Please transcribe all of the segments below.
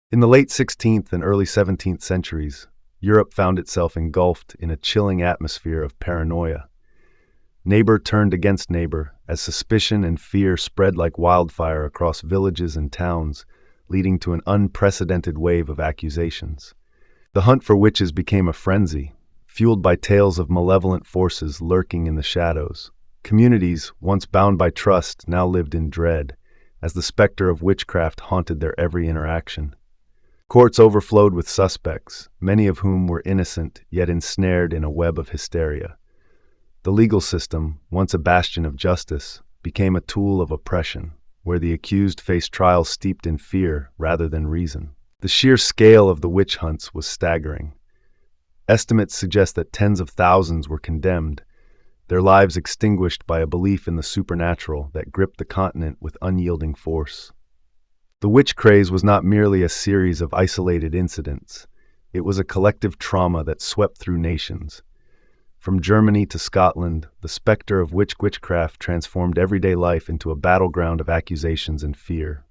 In the late 16th and early 17th centuries, Europe found itself engulfed in a chilling atmosphere of paranoia. Neighbor turned against neighbor as suspicion and fear spread like wildfire across villages and towns, leading to an unprecedented wave of accusations. The hunt for witches became a frenzy, fueled by tales of malevolent forces lurking in the shadows. Communities, once bound by trust, now lived in dread, as the specter of witchcraft haunted their every interaction. Courts overflowed with suspects, many of whom were innocent yet ensnared in a web of hysteria. The legal system, once a bastion of justice, became a tool of oppression, where the accused faced trials steeped in fear rather than reason. The sheer scale of the witch hunts was staggering. Estimates suggest that tens of thousands were condemned, their lives extinguished by a belief in the supernatural that gripped the continent with unyielding force. The witch craze was not merely a series of isolated incidents. It was a collective trauma that swept through nations. From Germany to Scotland, the specter of witchcraft transformed everyday life into a battleground of accusations and fear.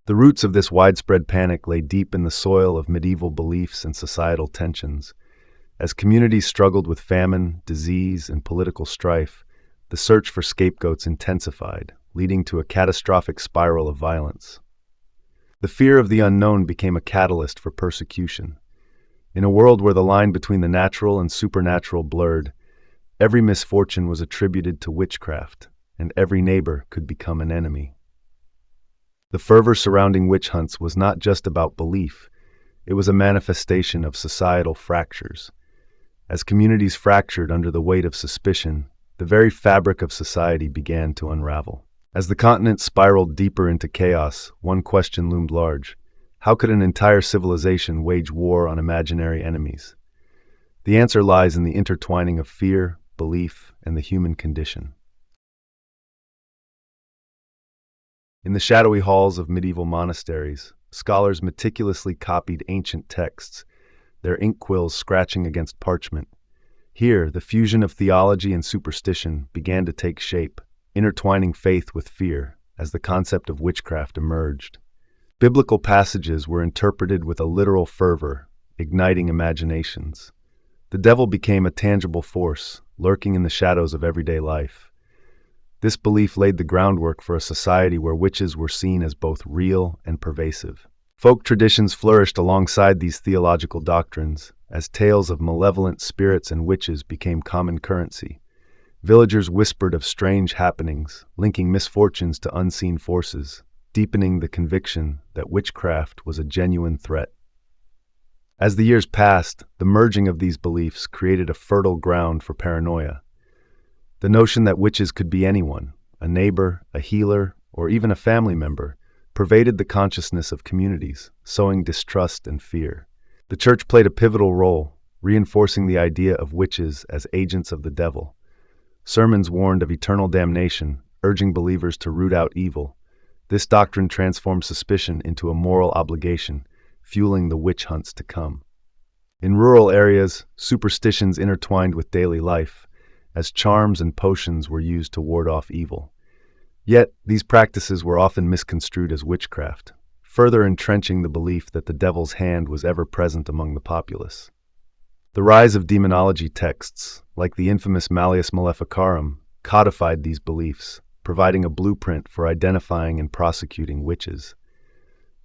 The roots of this widespread panic lay deep in the soil of medieval beliefs and societal tensions. As communities struggled with famine, disease, and political strife, the search for scapegoats intensified, leading to a catastrophic spiral of violence. The fear of the unknown became a catalyst for persecution. In a world where the line between the natural and supernatural blurred, every misfortune was attributed to witchcraft, and every neighbor could become an enemy. The fervor surrounding witch hunts was not just about belief, it was a manifestation of societal fractures. As communities fractured under the weight of suspicion, the very fabric of society began to unravel. As the continent spiraled deeper into chaos, one question loomed large. How could an entire civilization wage war on imaginary enemies? The answer lies in the intertwining of fear, belief, and the human condition. In the shadowy halls of medieval monasteries, scholars meticulously copied ancient texts, their ink quills scratching against parchment. Here, the fusion of theology and superstition began to take shape, intertwining faith with fear as the concept of witchcraft emerged. Biblical passages were interpreted with a literal fervor, igniting imaginations. The devil became a tangible force, lurking in the shadows of everyday life. This belief laid the groundwork for a society where witches were seen as both real and pervasive. Folk traditions flourished alongside these theological doctrines, as tales of malevolent spirits and witches became common currency. Villagers whispered of strange happenings, linking misfortunes to unseen forces, deepening the conviction that witchcraft was a genuine threat. As the years passed, the merging of these beliefs created a fertile ground for paranoia. The notion that witches could be anyone, a neighbor, a healer, or even a family member, pervaded the consciousness of communities, sowing distrust and fear. The church played a pivotal role, reinforcing the idea of witches as agents of the devil. Sermons warned of eternal damnation, urging believers to root out evil. This doctrine transformed suspicion into a moral obligation, fueling the witch hunts to come. In rural areas, superstitions intertwined with daily life, as charms and potions were used to ward off evil. Yet, these practices were often misconstrued as witchcraft, further entrenching the belief that the devil's hand was ever present among the populace. The rise of demonology texts, like the infamous Malleus Maleficarum, codified these beliefs, providing a blueprint for identifying and prosecuting witches.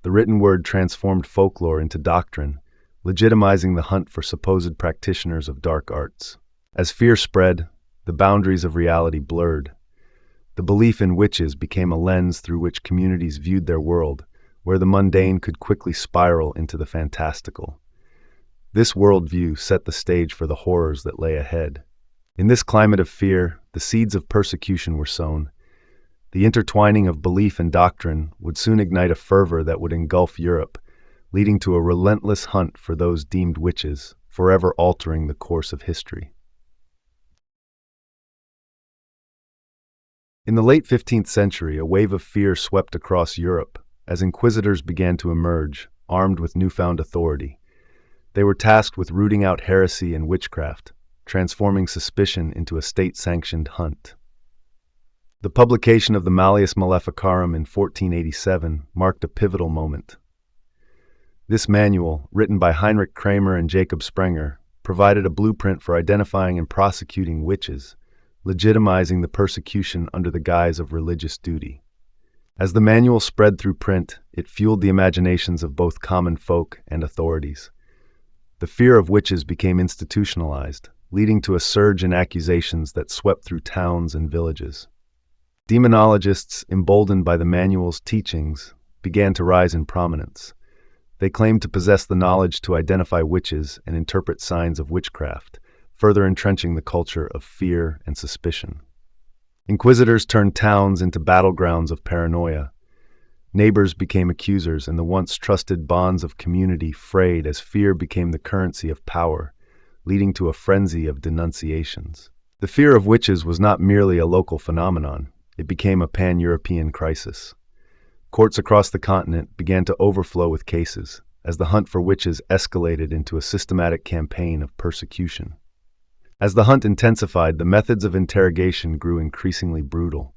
The written word transformed folklore into doctrine, legitimizing the hunt for supposed practitioners of dark arts. As fear spread, the boundaries of reality blurred. The belief in witches became a lens through which communities viewed their world, where the mundane could quickly spiral into the fantastical. This worldview set the stage for the horrors that lay ahead. In this climate of fear, the seeds of persecution were sown. The intertwining of belief and doctrine would soon ignite a fervor that would engulf Europe, leading to a relentless hunt for those deemed witches, forever altering the course of history. In the late 15th century, a wave of fear swept across Europe as inquisitors began to emerge, armed with newfound authority. They were tasked with rooting out heresy and witchcraft, transforming suspicion into a state-sanctioned hunt. The publication of the Malleus Maleficarum in 1487 marked a pivotal moment. This manual, written by Heinrich Kramer and Jacob Sprenger, provided a blueprint for identifying and prosecuting witches, legitimizing the persecution under the guise of religious duty. As the manual spread through print, it fueled the imaginations of both common folk and authorities. The fear of witches became institutionalized, leading to a surge in accusations that swept through towns and villages. Demonologists, emboldened by the manual's teachings, began to rise in prominence. They claimed to possess the knowledge to identify witches and interpret signs of witchcraft, further entrenching the culture of fear and suspicion. Inquisitors turned towns into battlegrounds of paranoia. Neighbors became accusers, and the once trusted bonds of community frayed as fear became the currency of power, leading to a frenzy of denunciations. The fear of witches was not merely a local phenomenon, it became a pan-European crisis. Courts across the continent began to overflow with cases, as the hunt for witches escalated into a systematic campaign of persecution. As the hunt intensified, the methods of interrogation grew increasingly brutal.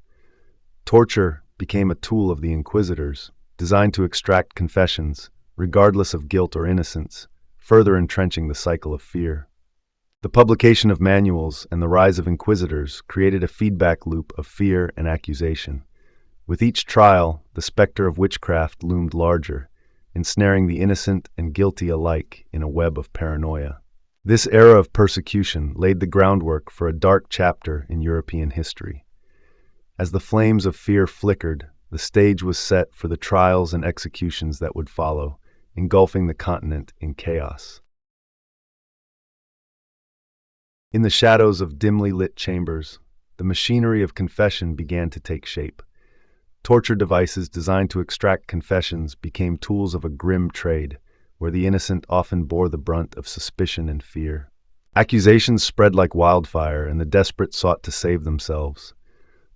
Torture became a tool of the inquisitors, designed to extract confessions, regardless of guilt or innocence, further entrenching the cycle of fear. The publication of manuals and the rise of inquisitors created a feedback loop of fear and accusation. With each trial, the specter of witchcraft loomed larger, ensnaring the innocent and guilty alike in a web of paranoia. This era of persecution laid the groundwork for a dark chapter in European history. As the flames of fear flickered, the stage was set for the trials and executions that would follow, engulfing the continent in chaos. In the shadows of dimly lit chambers, the machinery of confession began to take shape. Torture devices designed to extract confessions became tools of a grim trade, where the innocent often bore the brunt of suspicion and fear. Accusations spread like wildfire, and the desperate sought to save themselves.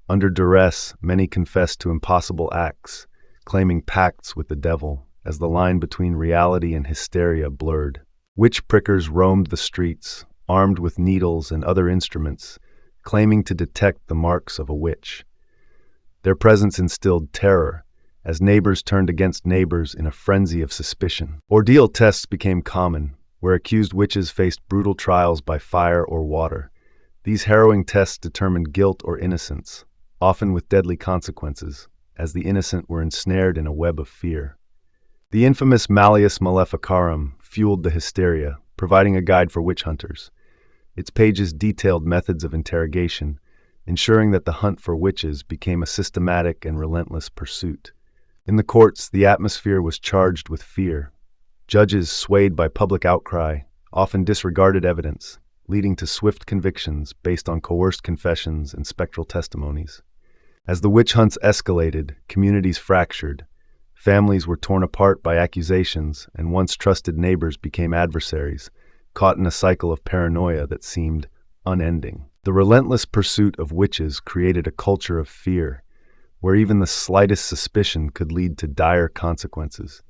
Under duress, many confessed to impossible acts, claiming pacts with the devil, as the line between reality and hysteria blurred. Witch prickers roamed the streets, armed with needles and other instruments, claiming to detect the marks of a witch. Their presence instilled terror, as neighbors turned against neighbors in a frenzy of suspicion. Ordeal tests became common, where accused witches faced brutal trials by fire or water. These harrowing tests determined guilt or innocence, often with deadly consequences, as the innocent were ensnared in a web of fear. The infamous Malleus Maleficarum fueled the hysteria, providing a guide for witch hunters. Its pages detailed methods of interrogation, ensuring that the hunt for witches became a systematic and relentless pursuit. In the courts, the atmosphere was charged with fear. Judges, swayed by public outcry, often disregarded evidence, leading to swift convictions based on coerced confessions and spectral testimonies. As the witch hunts escalated, communities fractured. Families were torn apart by accusations, and once trusted neighbors became adversaries, caught in a cycle of paranoia that seemed unending. The relentless pursuit of witches created a culture of fear, where even the slightest suspicion could lead to dire consequences.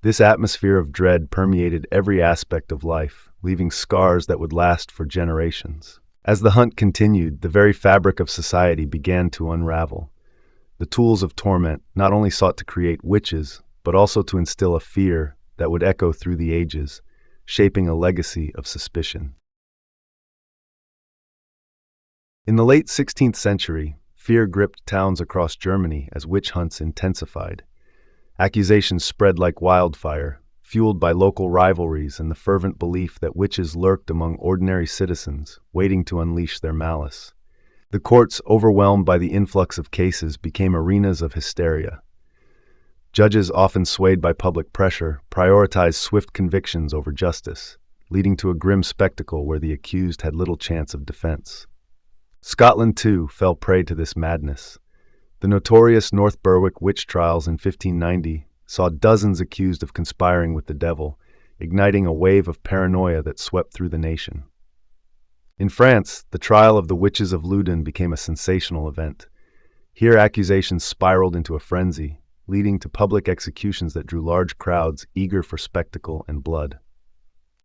This atmosphere of dread permeated every aspect of life, leaving scars that would last for generations. As the hunt continued, the very fabric of society began to unravel. The tools of torment not only sought to create witches, but also to instill a fear that would echo through the ages, shaping a legacy of suspicion. In the late 16th century, fear gripped towns across Germany as witch hunts intensified. Accusations spread like wildfire, fueled by local rivalries and the fervent belief that witches lurked among ordinary citizens, waiting to unleash their malice. The courts, overwhelmed by the influx of cases, became arenas of hysteria. Judges, often swayed by public pressure, prioritized swift convictions over justice, leading to a grim spectacle where the accused had little chance of defense. Scotland, too, fell prey to this madness. The notorious North Berwick witch trials in 1590 saw dozens accused of conspiring with the devil, igniting a wave of paranoia that swept through the nation. In France, the trial of the witches of Loudun became a sensational event. Here, accusations spiraled into a frenzy, leading to public executions that drew large crowds eager for spectacle and blood.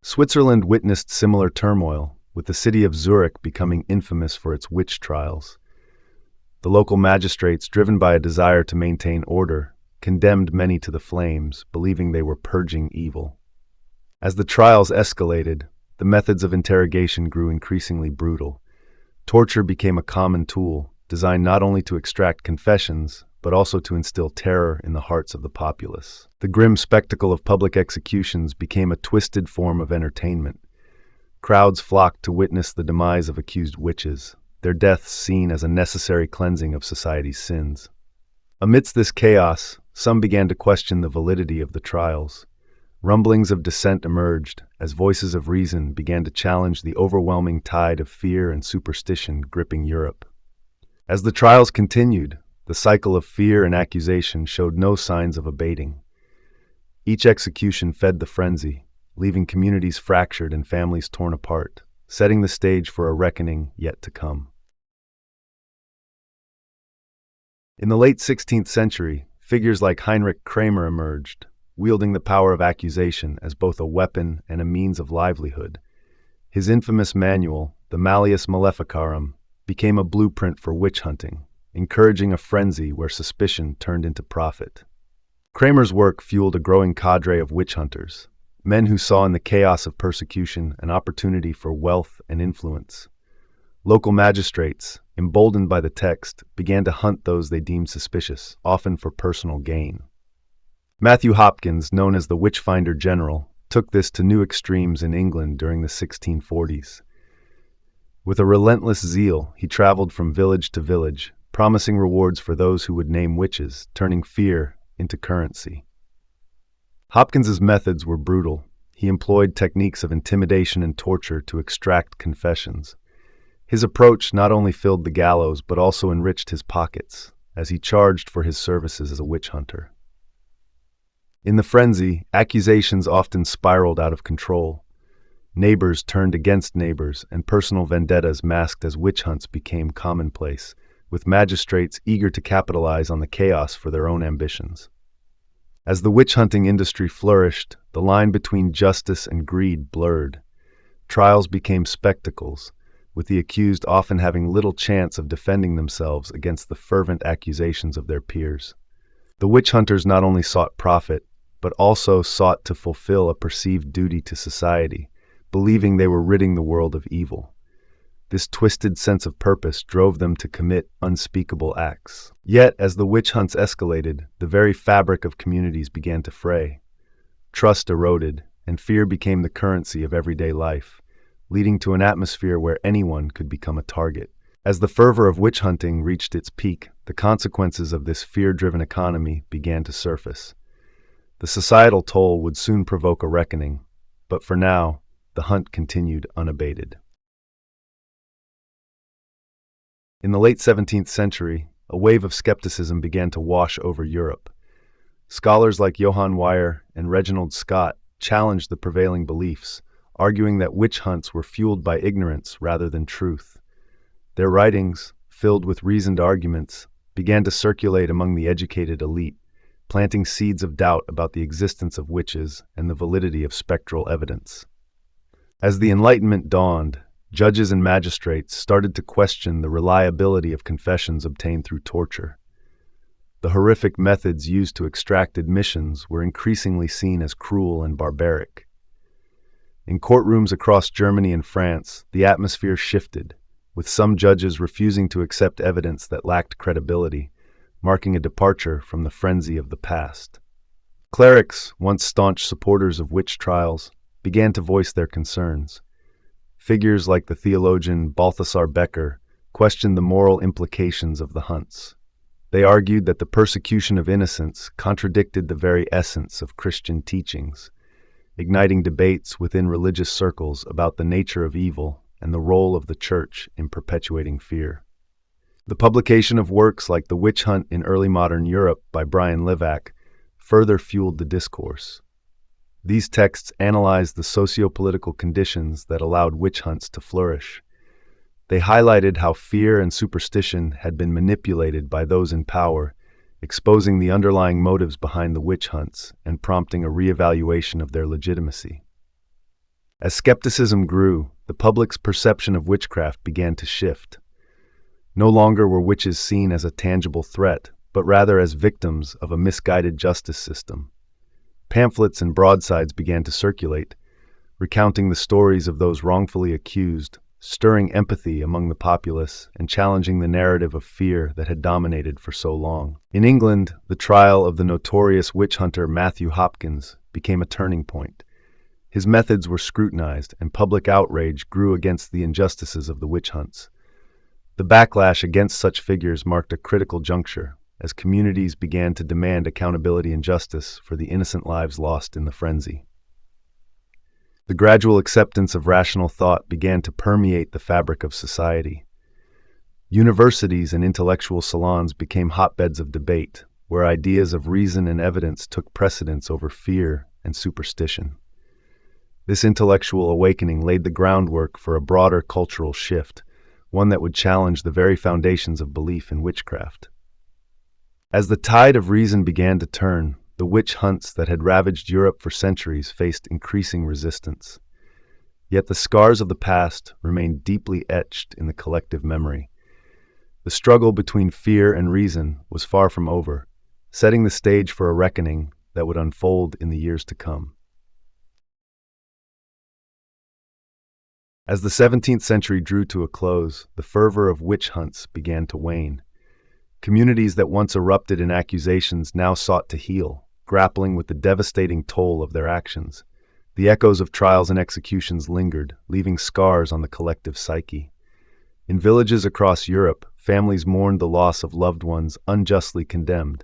Switzerland witnessed similar turmoil, with the city of Zurich becoming infamous for its witch trials. The local magistrates, driven by a desire to maintain order, condemned many to the flames, believing they were purging evil. As the trials escalated, the methods of interrogation grew increasingly brutal. Torture became a common tool, designed not only to extract confessions, but also to instill terror in the hearts of the populace. The grim spectacle of public executions became a twisted form of entertainment. Crowds flocked to witness the demise of accused witches, their deaths seen as a necessary cleansing of society's sins. Amidst this chaos, some began to question the validity of the trials. Rumblings of dissent emerged as voices of reason began to challenge the overwhelming tide of fear and superstition gripping Europe. As the trials continued, the cycle of fear and accusation showed no signs of abating. Each execution fed the frenzy, leaving communities fractured and families torn apart, setting the stage for a reckoning yet to come. In the late 16th century, figures like Heinrich Kramer emerged, wielding the power of accusation as both a weapon and a means of livelihood. His infamous manual, the Malleus Maleficarum, became a blueprint for witch hunting, encouraging a frenzy where suspicion turned into profit. Kramer's work fueled a growing cadre of witch hunters, men who saw in the chaos of persecution an opportunity for wealth and influence. Local magistrates, emboldened by the text, began to hunt those they deemed suspicious, often for personal gain. Matthew Hopkins, known as the Witchfinder General, took this to new extremes in England during the 1640s. With a relentless zeal, he traveled from village to village, promising rewards for those who would name witches, turning fear into currency. Hopkins's methods were brutal. He employed techniques of intimidation and torture to extract confessions. His approach not only filled the gallows but also enriched his pockets, as he charged for his services as a witch hunter. In the frenzy, accusations often spiraled out of control. Neighbors turned against neighbors, and personal vendettas masked as witch hunts became commonplace, with magistrates eager to capitalize on the chaos for their own ambitions. As the witch hunting industry flourished, the line between justice and greed blurred. Trials became spectacles, with the accused often having little chance of defending themselves against the fervent accusations of their peers. The witch hunters not only sought profit, but also sought to fulfill a perceived duty to society, believing they were ridding the world of evil. This twisted sense of purpose drove them to commit unspeakable acts. Yet, as the witch hunts escalated, the very fabric of communities began to fray. Trust eroded, and fear became the currency of everyday life, leading to an atmosphere where anyone could become a target. As the fervor of witch hunting reached its peak, the consequences of this fear-driven economy began to surface. The societal toll would soon provoke a reckoning, but for now, the hunt continued unabated. In the late 17th century, a wave of skepticism began to wash over Europe. Scholars like Johann Weyer and Reginald Scott challenged the prevailing beliefs, arguing that witch hunts were fueled by ignorance rather than truth. Their writings, filled with reasoned arguments, began to circulate among the educated elite, planting seeds of doubt about the existence of witches and the validity of spectral evidence. As the Enlightenment dawned, judges and magistrates started to question the reliability of confessions obtained through torture. The horrific methods used to extract admissions were increasingly seen as cruel and barbaric. In courtrooms across Germany and France, the atmosphere shifted, with some judges refusing to accept evidence that lacked credibility, marking a departure from the frenzy of the past. Clerics, once staunch supporters of witch trials, began to voice their concerns. Figures like the theologian Balthasar Becker questioned the moral implications of the hunts. They argued that the persecution of innocents contradicted the very essence of Christian teachings, igniting debates within religious circles about the nature of evil and the role of the Church in perpetuating fear. The publication of works like The Witch Hunt in Early Modern Europe by Brian Livack further fueled the discourse. These texts analyzed the socio-political conditions that allowed witch hunts to flourish. They highlighted how fear and superstition had been manipulated by those in power, exposing the underlying motives behind the witch hunts and prompting a reevaluation of their legitimacy. As skepticism grew, the public's perception of witchcraft began to shift. No longer were witches seen as a tangible threat, but rather as victims of a misguided justice system. Pamphlets and broadsides began to circulate, recounting the stories of those wrongfully accused, stirring empathy among the populace and challenging the narrative of fear that had dominated for so long. In England, the trial of the notorious witch hunter Matthew Hopkins became a turning point. His methods were scrutinized, and public outrage grew against the injustices of the witch hunts. The backlash against such figures marked a critical juncture, as communities began to demand accountability and justice for the innocent lives lost in the frenzy. The gradual acceptance of rational thought began to permeate the fabric of society. Universities and intellectual salons became hotbeds of debate, where ideas of reason and evidence took precedence over fear and superstition. This intellectual awakening laid the groundwork for a broader cultural shift, one that would challenge the very foundations of belief in witchcraft. As the tide of reason began to turn, the witch hunts that had ravaged Europe for centuries faced increasing resistance. Yet the scars of the past remained deeply etched in the collective memory. The struggle between fear and reason was far from over, setting the stage for a reckoning that would unfold in the years to come. As the 17th century drew to a close, the fervor of witch hunts began to wane. Communities that once erupted in accusations now sought to heal, grappling with the devastating toll of their actions. The echoes of trials and executions lingered, leaving scars on the collective psyche. In villages across Europe, families mourned the loss of loved ones unjustly condemned,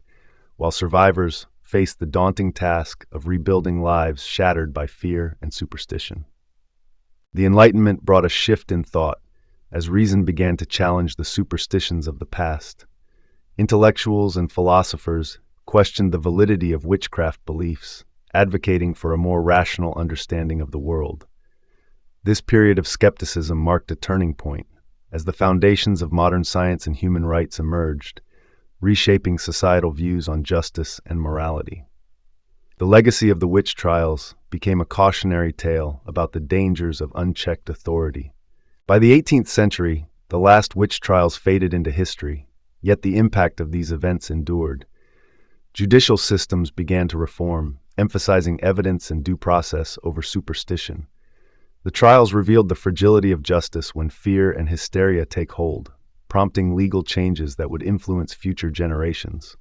while survivors faced the daunting task of rebuilding lives shattered by fear and superstition. The Enlightenment brought a shift in thought, as reason began to challenge the superstitions of the past. Intellectuals and philosophers questioned the validity of witchcraft beliefs, advocating for a more rational understanding of the world. This period of skepticism marked a turning point, as the foundations of modern science and human rights emerged, reshaping societal views on justice and morality. The legacy of the witch trials became a cautionary tale about the dangers of unchecked authority. By the 18th century, the last witch trials faded into history, yet the impact of these events endured. Judicial systems began to reform, emphasizing evidence and due process over superstition. The trials revealed the fragility of justice when fear and hysteria take hold, prompting legal changes that would influence future generations.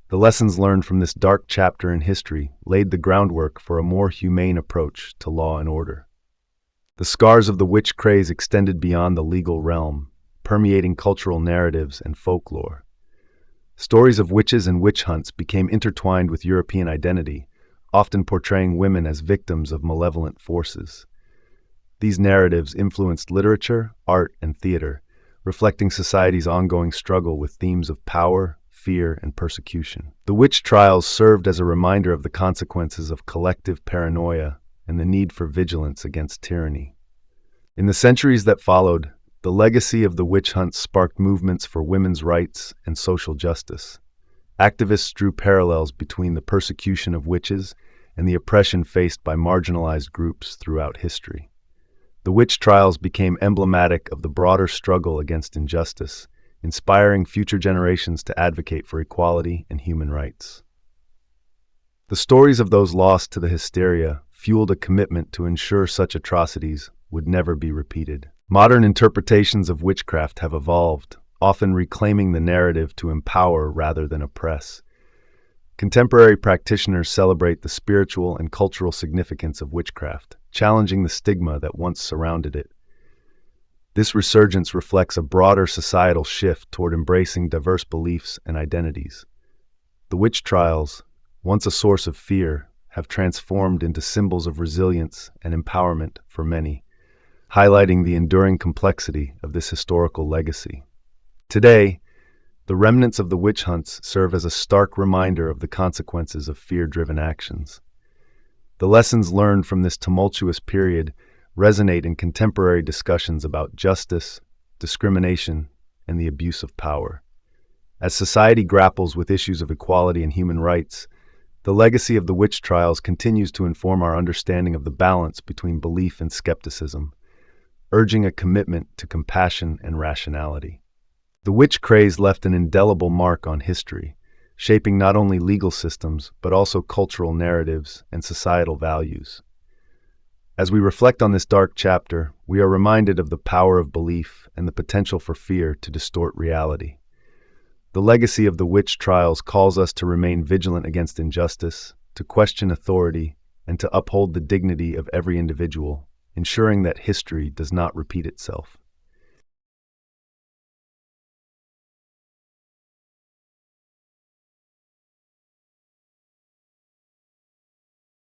The lessons learned from this dark chapter in history laid the groundwork for a more humane approach to law and order. The scars of the witch craze extended beyond the legal realm, permeating cultural narratives and folklore. Stories of witches and witch hunts became intertwined with European identity, often portraying women as victims of malevolent forces. These narratives influenced literature, art, and theater, reflecting society's ongoing struggle with themes of power, fear, and persecution. The witch trials served as a reminder of the consequences of collective paranoia and the need for vigilance against tyranny. In the centuries that followed, the legacy of the witch hunts sparked movements for women's rights and social justice. Activists drew parallels between the persecution of witches and the oppression faced by marginalized groups throughout history. The witch trials became emblematic of the broader struggle against injustice, inspiring future generations to advocate for equality and human rights. The stories of those lost to the hysteria fueled a commitment to ensure such atrocities would never be repeated. Modern interpretations of witchcraft have evolved, often reclaiming the narrative to empower rather than oppress. Contemporary practitioners celebrate the spiritual and cultural significance of witchcraft, challenging the stigma that once surrounded it. This resurgence reflects a broader societal shift toward embracing diverse beliefs and identities. The witch trials, once a source of fear, have transformed into symbols of resilience and empowerment for many, highlighting the enduring complexity of this historical legacy. Today, the remnants of the witch hunts serve as a stark reminder of the consequences of fear-driven actions. The lessons learned from this tumultuous period resonate in contemporary discussions about justice, discrimination, and the abuse of power. As society grapples with issues of equality and human rights, the legacy of the witch trials continues to inform our understanding of the balance between belief and skepticism, urging a commitment to compassion and rationality. The witch craze left an indelible mark on history, shaping not only legal systems, but also cultural narratives and societal values. As we reflect on this dark chapter, we are reminded of the power of belief and the potential for fear to distort reality. The legacy of the witch trials calls us to remain vigilant against injustice, to question authority, and to uphold the dignity of every individual, ensuring that history does not repeat itself.